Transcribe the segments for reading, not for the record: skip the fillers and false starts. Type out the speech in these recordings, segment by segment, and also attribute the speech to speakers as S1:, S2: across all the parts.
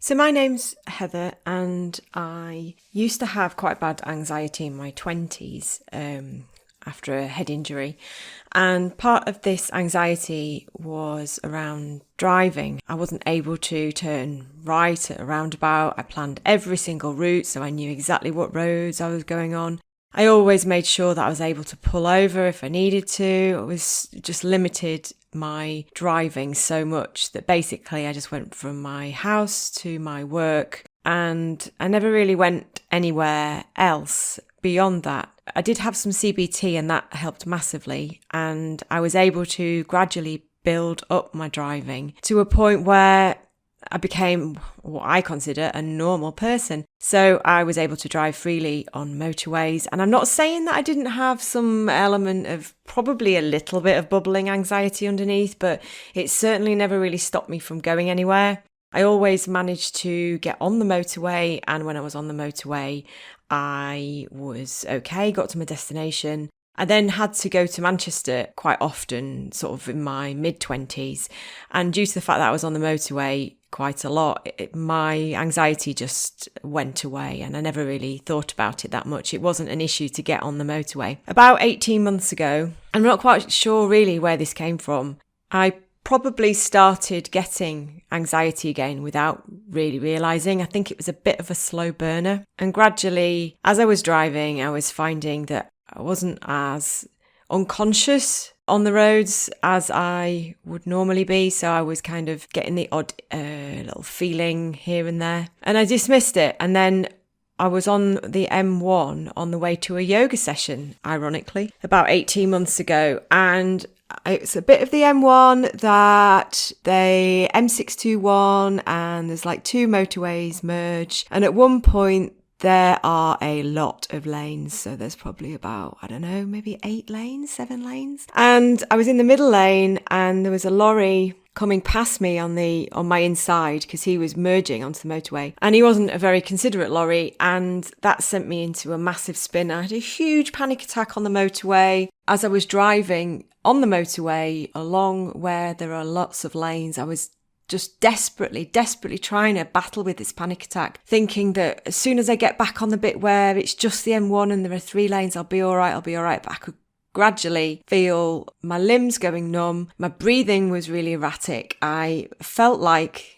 S1: So my name's Heather, and I used to have quite bad anxiety in my 20s after a head injury. And part of this anxiety was around driving. I wasn't able to turn right at a roundabout. I planned every single route, so I knew exactly what roads I was going on. I always made sure that I was able to pull over if I needed to. I was just limited my driving so much that basically I just went from my house to my work and I never really went anywhere else beyond that. I did have some CBT and that helped massively, and I was able to gradually build up my driving to a point where I became what I consider a normal person. So I was able to drive freely on motorways. And I'm not saying that I didn't have some element of probably a little bit of bubbling anxiety underneath, but it certainly never really stopped me from going anywhere. I always managed to get on the motorway. And when I was on the motorway, I was okay, got to my destination. I then had to go to Manchester quite often, sort of in my mid-20s. And due to the fact that I was on the motorway quite a lot, my anxiety just went away and I never really thought about it that much. It wasn't an issue to get on the motorway. About 18 months ago, I'm not quite sure really where this came from. I probably started getting anxiety again without really realising. I think it was a bit of a slow burner. And gradually, as I was driving, I was finding that I wasn't as unconscious on the roads as I would normally be. So I was kind of getting the odd little feeling here and there. And I dismissed it. And then I was on the M1 on the way to a yoga session, ironically, about 18 months ago. And it's a bit of the M1 that the M621 and there's like two motorways merge. And at one point, there are a lot of lanes. So there's probably about, I don't know, maybe 8 lanes, 7 lanes. And I was in the middle lane and there was a lorry coming past me on my inside because he was merging onto the motorway. And he wasn't a very considerate lorry. And that sent me into a massive spin. I had a huge panic attack on the motorway. As I was driving on the motorway along where there are lots of lanes, I was just desperately trying to battle with this panic attack, thinking that as soon as I get back on the bit where it's just the M1 and there are 3 lanes, I'll be all right. But I could gradually feel my limbs going numb. My breathing was really erratic. I felt like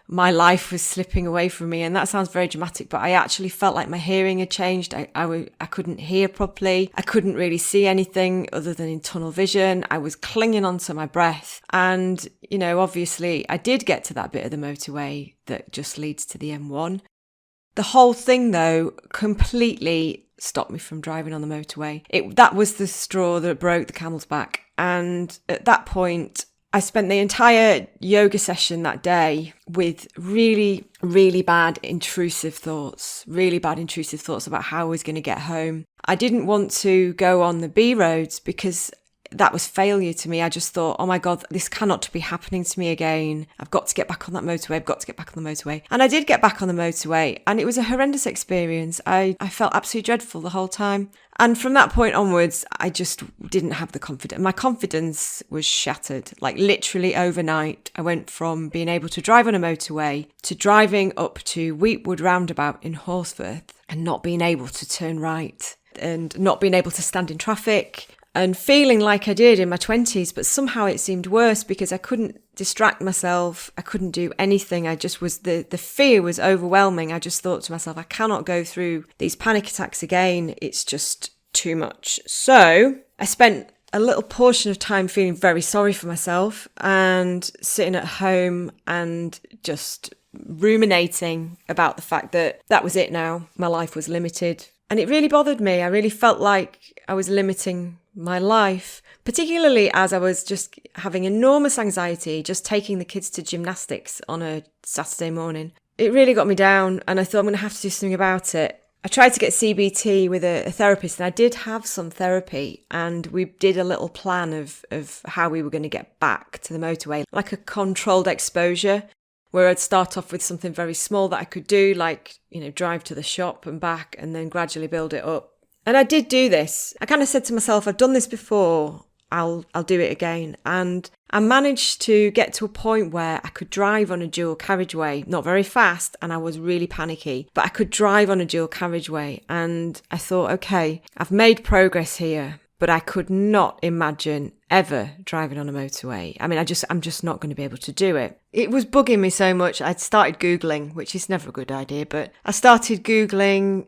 S1: my life was slipping away from me. And that sounds very dramatic, but I actually felt like my hearing had changed. I couldn't hear properly. I couldn't really see anything other than in tunnel vision. I was clinging onto my breath. And, obviously I did get to that bit of the motorway that just leads to the M1. The whole thing, though, completely stopped me from driving on the motorway. That was the straw that broke the camel's back. And at that point, I spent the entire yoga session that day with really, really bad intrusive thoughts about how I was going to get home. I didn't want to go on the B roads because that was failure to me. I just thought, oh my God, this cannot be happening to me again. I've got to get back on that motorway. And I did get back on the motorway and it was a horrendous experience. I felt absolutely dreadful the whole time. And from that point onwards, I just didn't have the confidence. My confidence was shattered. Like literally overnight, I went from being able to drive on a motorway to driving up to Wheatwood Roundabout in Horsforth and not being able to turn right and not being able to stand in traffic. And feeling like I did in my 20s, but somehow it seemed worse because I couldn't distract myself. I couldn't do anything. I just was, the fear was overwhelming. I just thought to myself, I cannot go through these panic attacks again. It's just too much. So I spent a little portion of time feeling very sorry for myself and sitting at home and just ruminating about the fact that that was it now. My life was limited. And it really bothered me. I really felt like I was limiting my life, particularly as I was just having enormous anxiety, just taking the kids to gymnastics on a Saturday morning. It really got me down and I thought I'm going to have to do something about it. I tried to get CBT with a therapist and I did have some therapy and we did a little plan of how we were going to get back to the motorway, like a controlled exposure where I'd start off with something very small that I could do, like, drive to the shop and back and then gradually build it up. And I did do this. I kind of said to myself, I've done this before. I'll do it again. And I managed to get to a point where I could drive on a dual carriageway, not very fast, and I was really panicky, but I could drive on a dual carriageway. And I thought, okay, I've made progress here, but I could not imagine ever driving on a motorway. I mean, I'm just not going to be able to do it. It was bugging me so much. I'd started Googling, which is never a good idea, but I started Googling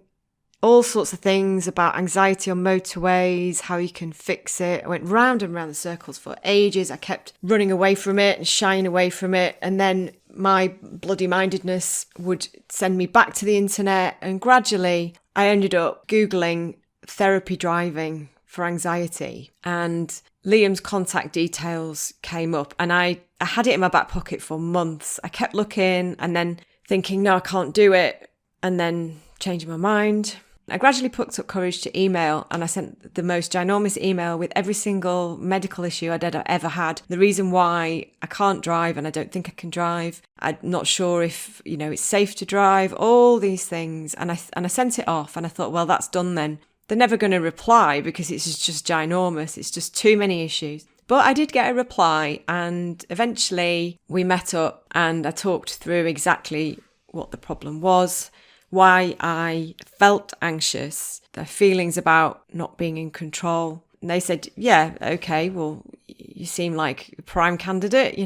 S1: all sorts of things about anxiety on motorways, how you can fix it. I went round and round the circles for ages. I kept running away from it and shying away from it. And then my bloody mindedness would send me back to the internet. And gradually I ended up Googling therapy driving for anxiety, and Liam's contact details came up, and I had it in my back pocket for months. I kept looking and then thinking, no, I can't do it, and then changing my mind. I gradually picked up courage to email, and I sent the most ginormous email with every single medical issue I'd ever had. The reason why I can't drive and I don't think I can drive. I'm not sure if, it's safe to drive, all these things. And I sent it off, and I thought, well, that's done then. They're never going to reply because it's just ginormous. It's just too many issues. But I did get a reply, and eventually we met up and I talked through exactly what the problem was, why I felt anxious, the feelings about not being in control. And they said, yeah, okay, well, you seem like a prime candidate,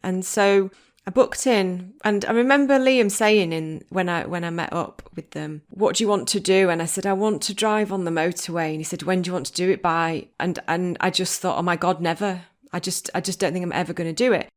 S1: And so I booked in, and I remember Liam saying when I met up with them, what do you want to do? And I said, I want to drive on the motorway. And he said, when do you want to do it by? And I just thought, oh my God, never. I just don't think I'm ever going to do it.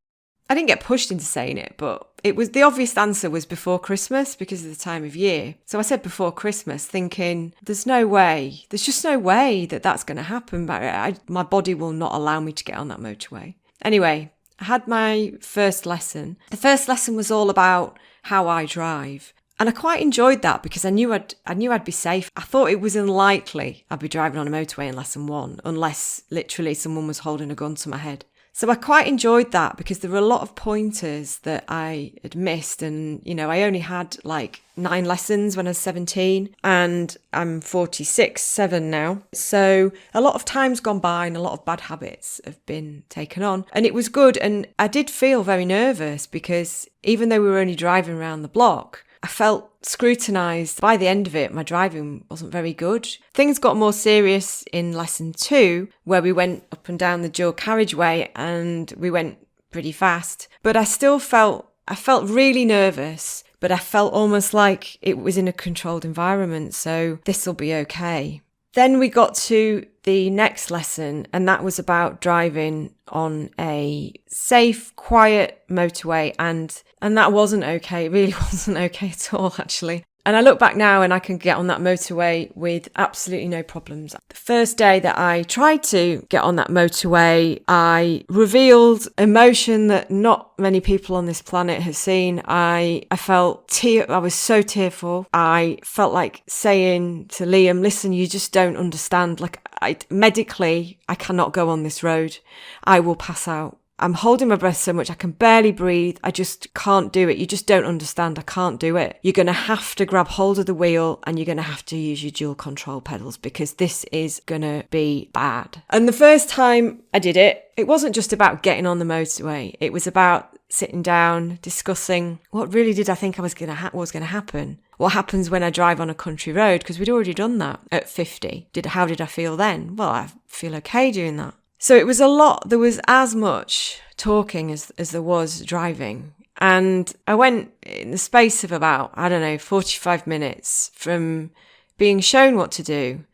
S1: I didn't get pushed into saying it, but it was the obvious answer was before Christmas because of the time of year. So I said before Christmas, thinking there's just no way that that's going to happen. But my body will not allow me to get on that motorway. Anyway, I had my first lesson. The first lesson was all about how I drive. And I quite enjoyed that because I knew I'd be safe. I thought it was unlikely I'd be driving on a motorway in lesson 1, unless literally someone was holding a gun to my head. So I quite enjoyed that because there were a lot of pointers that I had missed. And, I only had like 9 lessons when I was 17 and I'm 7 now. So a lot of time's gone by and a lot of bad habits have been taken on. And it was good. And I did feel very nervous because even though we were only driving around the block, I felt scrutinised. By the end of it, my driving wasn't very good. Things got more serious in lesson 2, where we went up and down the dual carriageway and we went pretty fast. But I felt really nervous, but I felt almost like it was in a controlled environment. So this will be okay. Then we got to the next lesson, and that was about driving on a safe, quiet motorway, and that wasn't okay. It really wasn't okay at all, actually. And I look back now and I can get on that motorway with absolutely no problems. The first day that I tried to get on that motorway, I revealed emotion that not many people on this planet have seen. I was so tearful. I felt like saying to Liam, listen, you just don't understand. Medically, I cannot go on this road. I will pass out. I'm holding my breath so much I can barely breathe. I just can't do it. You just don't understand. I can't do it. You're going to have to grab hold of the wheel and you're going to have to use your dual control pedals because this is going to be bad. And the first time I did it, it wasn't just about getting on the motorway. It was about sitting down, discussing what really did I think was going to happen. What happens when I drive on a country road? Because we'd already done that at 50. How did I feel then? Well, I feel okay doing that. So it was a lot. There was as much talking as there was driving. And I went in the space of about, 45 minutes from being shown what to do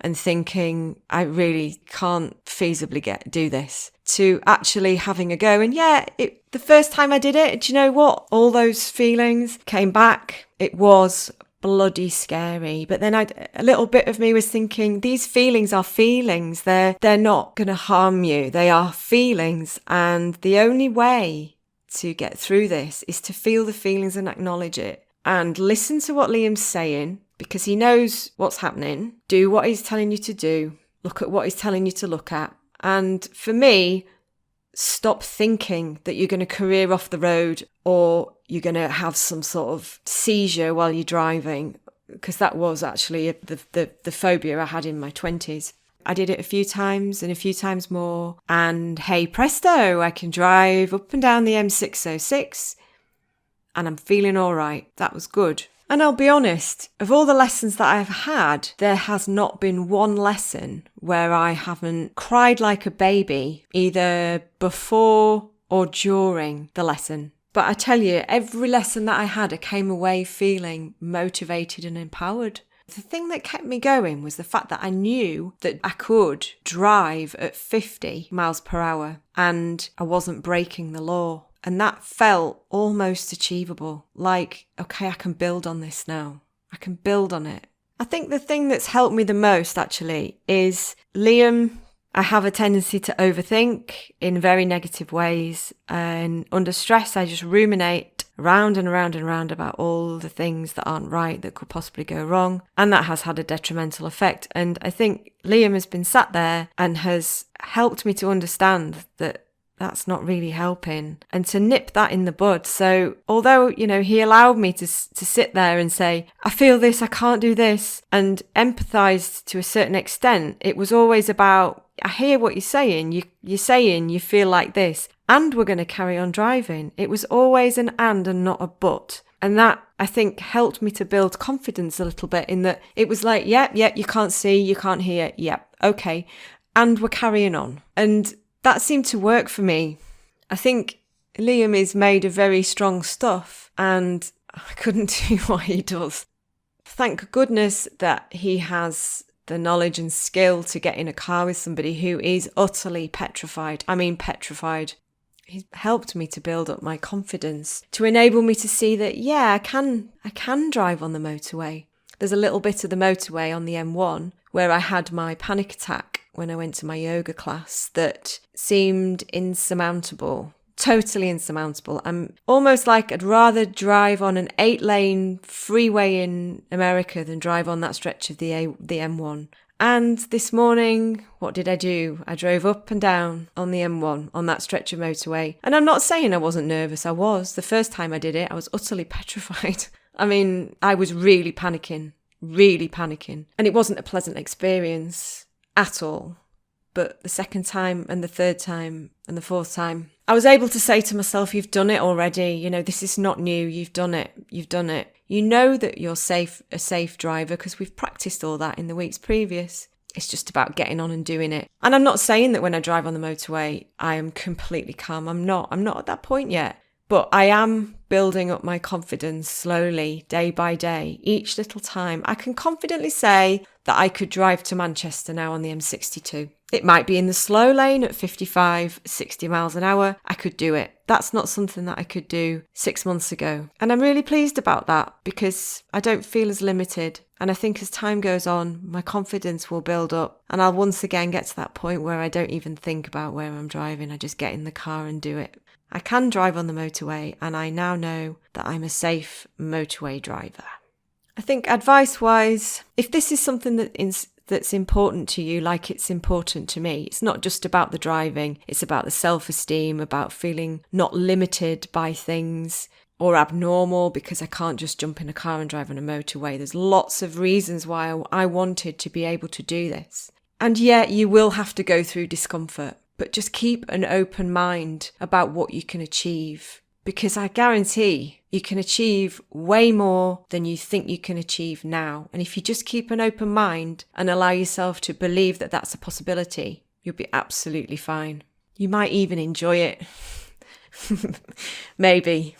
S1: and thinking, I really can't feasibly do this, to actually having a go. And the first time I did it, do you know what? All those feelings came back. It was bloody scary. But then a little bit of me was thinking, these feelings are feelings. They're not going to harm you. They are feelings. And the only way to get through this is to feel the feelings and acknowledge it and listen to what Liam's saying because he knows what's happening. Do what he's telling you to do. Look at what he's telling you to look at. And for me, stop thinking that you're going to career off the road or you're going to have some sort of seizure while you're driving, because that was actually the phobia I had in my 20s. I did it a few times and a few times more. And hey presto, I can drive up and down the M606 and I'm feeling all right. That was good. And I'll be honest, of all the lessons that I've had, there has not been one lesson where I haven't cried like a baby, either before or during the lesson. But I tell you, every lesson that I had, I came away feeling motivated and empowered. The thing that kept me going was the fact that I knew that I could drive at 50 miles per hour and I wasn't breaking the law. And that felt almost achievable. Like, okay, I can build on this now. I can build on it. I think the thing that's helped me the most actually is Liam. I have a tendency to overthink in very negative ways. And under stress, I just ruminate round and round and round about all the things that aren't right, that could possibly go wrong. And that has had a detrimental effect. And I think Liam has been sat there and has helped me to understand that that's not really helping and to nip that in the bud. So although, he allowed me to sit there and say, I feel this, I can't do this, and empathized to a certain extent, it was always about, I hear what you're saying. You're saying you feel like this and we're going to carry on driving. It was always an and not a but. And that, I think, helped me to build confidence a little bit in that it was like, yep, you can't see, you can't hear, yep, okay. And we're carrying on. And that seemed to work for me. I think Liam is made of very strong stuff and I couldn't do what he does. Thank goodness that he has the knowledge and skill to get in a car with somebody who is utterly petrified. I mean, petrified. He's helped me to build up my confidence, to enable me to see that, yeah, I can drive on the motorway. There's a little bit of the motorway on the M1 where I had my panic attack when I went to my yoga class that seemed insurmountable, totally insurmountable. I'm almost like I'd rather drive on an 8-lane freeway in America than drive on that stretch of the M1. And this morning, what did I do? I drove up and down on the M1 on that stretch of motorway. And I'm not saying I wasn't nervous. I was. The first time I did it, I was utterly petrified. I mean, I was really panicking. And it wasn't a pleasant experience at all. But the second time and the third time and the fourth time, I was able to say to myself, you've done it already. This is not new. You've done it. You know that you're a safe driver because we've practiced all that in the weeks previous. It's just about getting on and doing it. And I'm not saying that when I drive on the motorway, I am completely calm. I'm not at that point yet. But I am building up my confidence slowly, day by day, each little time. I can confidently say that I could drive to Manchester now on the M62. It might be in the slow lane at 55, 60 miles an hour. I could do it. That's not something that I could do 6 months ago. And I'm really pleased about that because I don't feel as limited. And I think as time goes on, my confidence will build up and I'll once again get to that point where I don't even think about where I'm driving. I just get in the car and do it. I can drive on the motorway and I now know that I'm a safe motorway driver. I think advice-wise, if this is something that's important to you, like it's important to me, it's not just about the driving, it's about the self-esteem, about feeling not limited by things or abnormal because I can't just jump in a car and drive on a motorway. There's lots of reasons why I wanted to be able to do this. And yet you will have to go through discomfort. But just keep an open mind about what you can achieve because I guarantee you can achieve way more than you think you can achieve now. And if you just keep an open mind and allow yourself to believe that that's a possibility, you'll be absolutely fine. You might even enjoy it. Maybe.